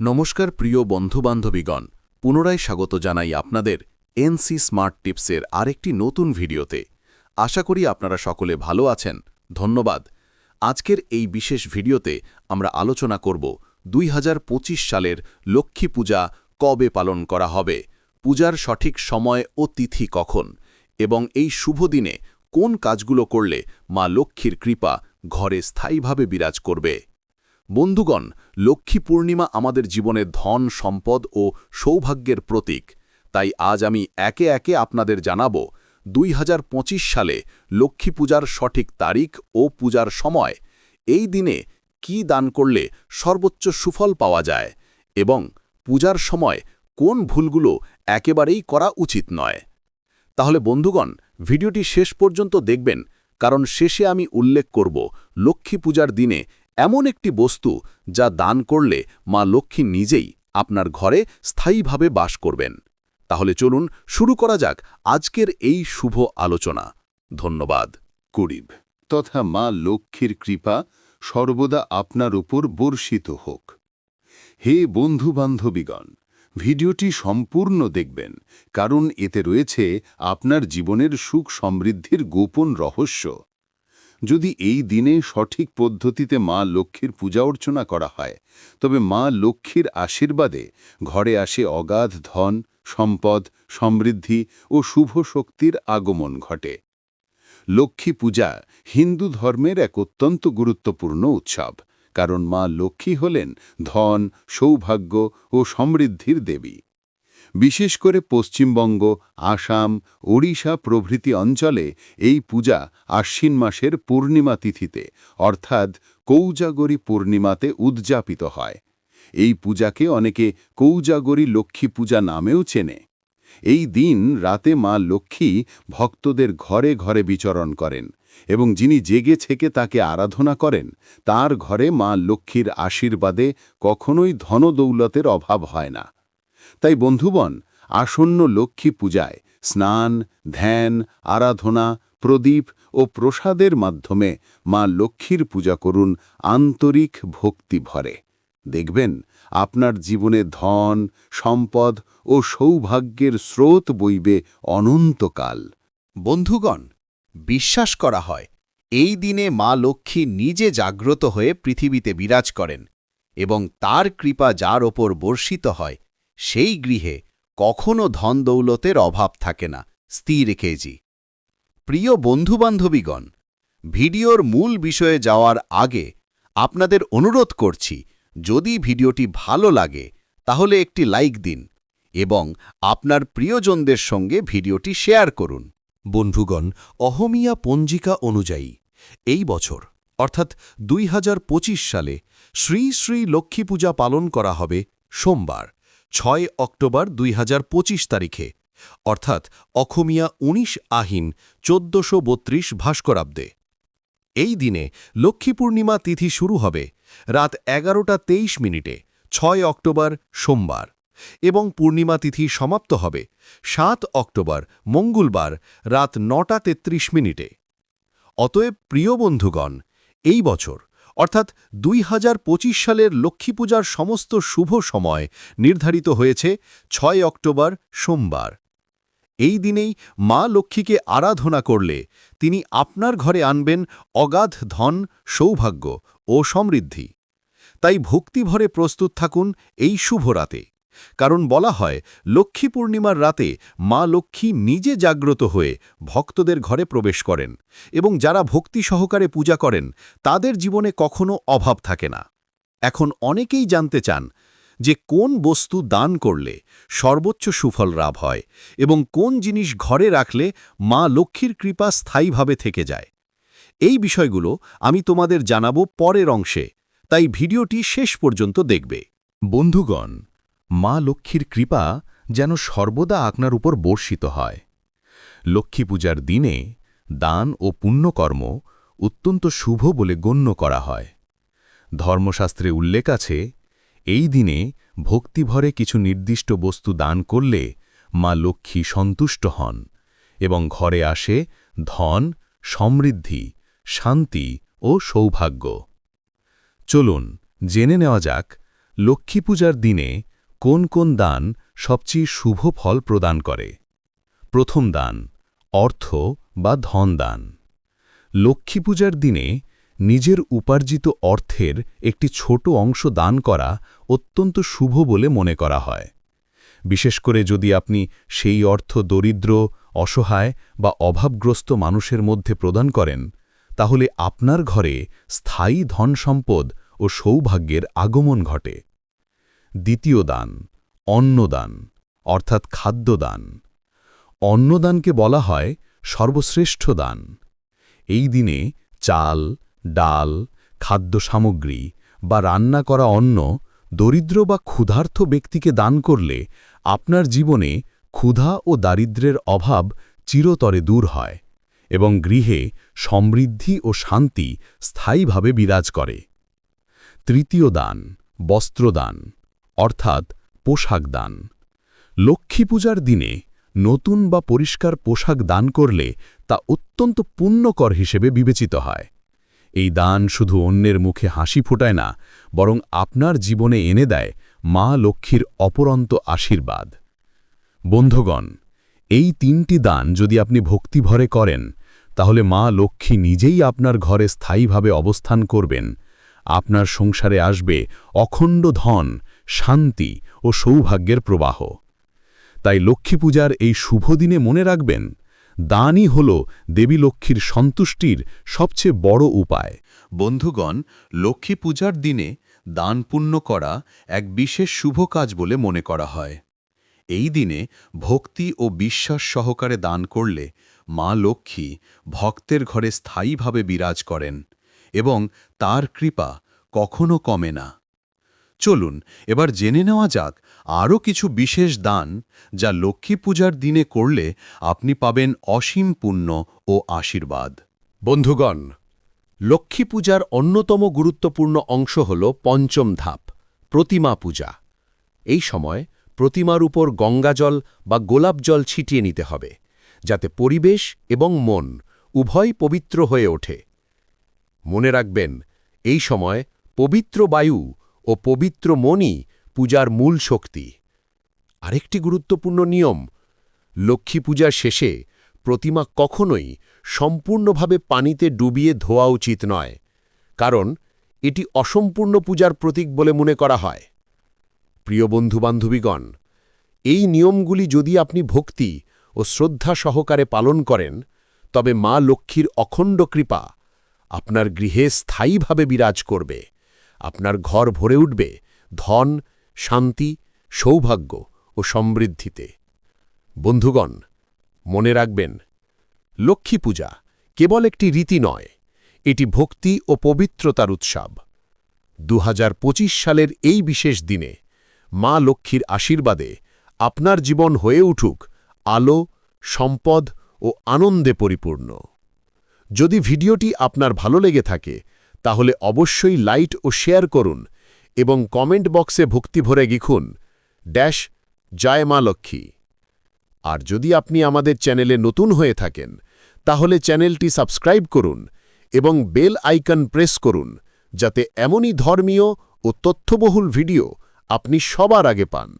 নমস্কার প্রিয় বন্ধুবান্ধবীগণ, পুনরায় স্বাগত জানাই আপনাদের এনসি স্মার্ট টিপসের আরেকটি নতুন ভিডিওতে। আশা করি আপনারা সকলে ভালো আছেন। ধন্যবাদ। আজকের এই বিশেষ ভিডিওতে আমরা আলোচনা করব 2025 সালের লক্ষ্মী পূজা কবে পালন করা হবে, পূজার সঠিক সময় ও তিথি কখন, এবং এই শুভ দিনে কোন কাজগুলো করলে মা লক্ষ্মীর কৃপা ঘরে স্থায়ীভাবে বিরাজ করবে। বন্ধুগণ, লক্ষ্মী পূর্ণিমা আমাদের জীবনে ধন, সম্পদ ও সৌভাগ্যের প্রতীক। তাই আজ আমি একে একে আপনাদের জানাব 2025 সালে লক্ষ্মী পূজার সঠিক তারিখ ও পূজার সময়, এই দিনে কি দান করলে সর্বোচ্চ সুফল পাওয়া যায়, এবং পূজার সময় কোন ভুলগুলো একেবারেই করা উচিত নয়। তাহলে বন্ধুগণ, ভিডিওটি শেষ পর্যন্ত দেখবেন, কারণ শেষে আমি উল্লেখ করব লক্ষ্মী পূজার দিনে এমন একটি বস্তু যা দান করলে মা লক্ষ্মী নিজেই আপনার ঘরে স্থায়ীভাবে বাস করবেন। তাহলে চলুন শুরু করা যাক আজকের এই শুভ আলোচনা। ধন্যবাদ। গরিব তথা মা লক্ষ্মীর কৃপা সর্বদা আপনার উপর বর্ষিত হোক। হে বন্ধুবান্ধবীগণ, ভিডিওটি সম্পূর্ণ দেখবেন, কারণ এতে রয়েছে আপনার জীবনের সুখ সমৃদ্ধির গোপন রহস্য। যদি এই দিনে সঠিক পদ্ধতিতে মা লক্ষ্মীর পূজা অর্চনা করা হয়, তবে মা লক্ষ্মীর আশীর্বাদে ঘরে আসে অগাধ ধন, সম্পদ, সমৃদ্ধি ও শুভ শক্তির আগমন ঘটে। লক্ষ্মী পূজা হিন্দু ধর্মের এক অত্যন্ত গুরুত্বপূর্ণ উৎসব, কারণ মা লক্ষ্মী হলেন ধন, সৌভাগ্য ও সমৃদ্ধির দেবী। বিশেষ করে পশ্চিমবঙ্গ, আসাম, ওড়িশা প্রভৃতি অঞ্চলে এই পূজা আশ্বিন মাসের পূর্ণিমা তিথিতে অর্থাৎ কৌজাগরী পূর্ণিমাতে উদযাপিত হয়। এই পূজাকে অনেকে কৌজাগরী লক্ষ্মী পূজা নামেও চেনে। এই দিন রাতে মা লক্ষ্মী ভক্তদের ঘরে ঘরে বিচরণ করেন, এবং যিনি জেগে থেকে তাকে আরাধনা করেন তার ঘরে মা লক্ষ্মীর আশীর্বাদে কখনোই ধনদৌলতের অভাব হয় না। তাই বন্ধুগণ, আসন্ন লক্ষ্মী পূজায় স্নান, ধ্যান, আরাধনা, প্রদীপ ও প্রসাদের মাধ্যমে মা লক্ষ্মীর পূজা করুন আন্তরিক ভক্তি ভরে। দেখবেন আপনার জীবনে ধন, সম্পদ ও সৌভাগ্যের স্রোত বইবে অনন্তকাল। বন্ধুগণ, বিশ্বাস করা হয় এই দিনে মা লক্ষ্মী নিজে জাগ্রত হয়ে পৃথিবীতে বিরাজ করেন, এবং তার কৃপা যার ওপর বর্ষিত হয় সেই গৃহে কখনো ধন দৌলতের অভাব থাকে না। স্থির রেখেছি। প্রিয় বন্ধুবান্ধবীগণ, ভিডিওর মূল বিষয়ে যাওয়ার আগে আপনাদের অনুরোধ করছি, যদি ভিডিওটি ভালো লাগে তাহলে একটি লাইক দিন এবং আপনার প্রিয়জনদের সঙ্গে ভিডিওটি শেয়ার করুন। বন্ধুগণ, অহমীয়া পঞ্জিকা অনুযায়ী এই বছর অর্থাৎ 2025 সালে শ্রী শ্রী লক্ষ্মী পূজা পালন করা হবে সোমবার 6 অক্টোবর 2025 তারিখে, অর্থাৎ অখমিয়া 19 আহিন 1432 ভাস্করাব্দে। এই দিনে লক্ষ্মী পূর্ণিমা তিথি শুরু হবে রাত 11:23 6 অক্টোবর সোমবার, এবং পূর্ণিমা তিথি সমাপ্ত হবে 7 অক্টোবর মঙ্গলবার রাত 9:33। অতএব প্রিয় বন্ধুগণ, এই বছর অর্থাৎ 2025 সালের লক্ষ্মী পূজার সমস্ত শুভ সময় নির্ধারিত হয়েছে 6 অক্টোবর সোমবার। এই দিনেই মা লক্ষ্মীকে আরাধনা করলে তিনি আপনার ঘরে আনবেন অগাধ ধন, সৌভাগ্য ও সমৃদ্ধি। তাই ভক্তিভরে প্রস্তুত থাকুন এই শুভ রাতে, কারণ বলা হয় লক্ষ্মী পূর্ণিমার রাতে মা লক্ষ্মী নিজে জাগ্রত হয়ে ভক্তদের ঘরে প্রবেশ করেন, এবং যারা ভক্তি সহকারে পূজা করেন তাদের জীবনে কখনো অভাব থাকে না। এখন অনেকেই জানতে চান যে কোন বস্তু দান করলে সর্বোচ্চ সুফল লাভ হয়, এবং কোন জিনিস ঘরে রাখলে মা লক্ষ্মীর কৃপা স্থায়ীভাবে থেকে যায়। এই বিষয়গুলো আমি তোমাদের জানাবো পরের অংশে, তাই ভিডিওটি শেষ পর্যন্ত দেখবে। বন্ধুগণ, মা লক্ষ্মীর কৃপা যেন সর্বদা আপনার উপর বর্ষিত হয়। লক্ষ্মী পূজার দিনে দান ও পুণ্যকর্ম অত্যন্ত শুভ বলে গণ্য করা হয়। ধর্মশাস্ত্রে উল্লেখ আছে, এই দিনে ভক্তিভরে কিছু নির্দিষ্ট বস্তু দান করলে মা লক্ষ্মী সন্তুষ্ট হন, এবং ঘরে আসে ধন, সমৃদ্ধি, শান্তি ও সৌভাগ্য। চলুন জেনে নেওয়া যাক লক্ষ্মী পূজার দিনে কোন কোন দান সবচেয়ে শুভ ফল প্রদান করে? প্রথম দান, অর্থ বা ধন দান। লক্ষ্মী পূজার দিনে নিজের উপার্জিত অর্থের একটি ছোট অংশ দান করা অত্যন্ত শুভ বলে মনে করা হয়। বিশেষ করে যদি আপনি সেই অর্থ দরিদ্র, অসহায় বা অভাবগ্রস্ত মানুষের মধ্যে প্রদান করেন, তাহলে আপনার ঘরে স্থায়ী ধন সম্পদ ও সৌভাগ্যের আগমন ঘটে। দ্বিতীয় দান, অন্নদান অর্থাৎ খাদ্যদান। অন্নদানকে বলা হয় সর্বশ্রেষ্ঠ দান। এই দিনে চাল, ডাল, খাদ্য সামগ্রী বা রান্না করা অন্ন দরিদ্র বা ক্ষুধার্ত ব্যক্তিকে দান করলে আপনার জীবনে ক্ষুধা ও দারিদ্র্যের অভাব চিরতরে দূর হয় এবং গৃহে সমৃদ্ধি ও শান্তি স্থায়ীভাবে বিরাজ করে। তৃতীয় দান, বস্ত্রদান অর্থাৎ পোশাক দান। লক্ষ্মী পূজার দিনে নতুন বা পরিষ্কার পোশাক দান করলে তা অত্যন্ত পুণ্যকর হিসেবে বিবেচিত হয়। এই দান শুধু অন্যের মুখে হাসি ফোটায় না, বরং আপনার জীবনে এনে দেয় মা লক্ষ্মীর অপরন্ত আশীর্বাদ। বন্ধুগণ, এই তিনটি দান যদি আপনি ভক্তিভরে করেন, তাহলে মা লক্ষ্মী নিজেই আপনার ঘরে স্থায়ীভাবে অবস্থান করবেন। আপনার সংসারে আসবে অখণ্ড ধন, শান্তি ও সৌভাগ্যের প্রবাহ। তাই লক্ষ্মী পূজার এই শুভ দিনে মনে রাখবেন, দানই হল দেবী লক্ষ্মীর সন্তুষ্টির সবচেয়ে বড় উপায়। বন্ধুগণ, লক্ষ্মী পূজার দিনে দান পুণ্য করা এক বিশেষ শুভ কাজ বলে মনে করা হয়। এই দিনে ভক্তি ও বিশ্বাস সহকারে দান করলে মা লক্ষ্মী ভক্তের ঘরে স্থায়ীভাবে বিরাজ করেন এবং তার কৃপা কখনো কমে না। চলুন এবার জেনে নেওয়া যাক আরও কিছু বিশেষ দান যা লক্ষ্মী পূজার দিনে করলে আপনি পাবেন অসীম পুণ্য ও আশীর্বাদ। বন্ধুগণ, লক্ষ্মী পূজার অন্যতম গুরুত্বপূর্ণ অংশ হল পঞ্চম ধাপ, প্রতিমা পূজা। এই সময় প্রতিমার উপর গঙ্গাজল বা গোলাপ জল ছিটিয়ে নিতে হবে, যাতে পরিবেশ এবং মন উভয় পবিত্র হয়ে ওঠে। মনে রাখবেন, এই সময় পবিত্র বায়ু ও পবিত্র মনই পূজার মূল শক্তি। আরেকটি গুরুত্বপূর্ণ নিয়ম, লক্ষ্মী পূজার শেষে প্রতিমা কখনোই সম্পূর্ণভাবে পানিতে ডুবিয়ে ধোয়া উচিত নয়, কারণ এটি অসম্পূর্ণ পূজার প্রতীক বলে মনে করা হয়। প্রিয় বন্ধুবান্ধবীগণ, এই নিয়মগুলি যদি আপনি ভক্তি ও শ্রদ্ধা সহকারে পালন করেন, তবে মা লক্ষ্মীর অখণ্ড কৃপা আপনার গৃহে স্থায়ীভাবে বিরাজ করবে। আপনার ঘর ভরে উঠবে ধন, শান্তি, সৌভাগ্য ও সমৃদ্ধিতে। বন্ধুগণ, মনে রাখবেন, লক্ষ্মী পূজা কেবল একটি রীতি নয়, এটি ভক্তি ও পবিত্রতার উৎসব। 2025 সালের এই বিশেষ দিনে মা লক্ষ্মীর আশীর্বাদে আপনার জীবন হয়ে উঠুক আলো, সম্পদ ও আনন্দে পরিপূর্ণ। যদি ভিডিওটি আপনার ভালো লেগে থাকে, তাহলে অবশ্যই লাইক ও শেয়ার করুন এবং কমেন্ট বক্সে ভক্তি ভরে লিখুন জয় মা লক্ষ্মী। আর যদি আপনি আমাদের চ্যানেলে নতুন হয়ে থাকেন, তাহলে চ্যানেলটি সাবস্ক্রাইব করুন এবং বেল আইকন প্রেস করুন, যাতে এমনই ধর্মীয় ও তথ্যবহুল ভিডিও আপনি সবার আগে পান।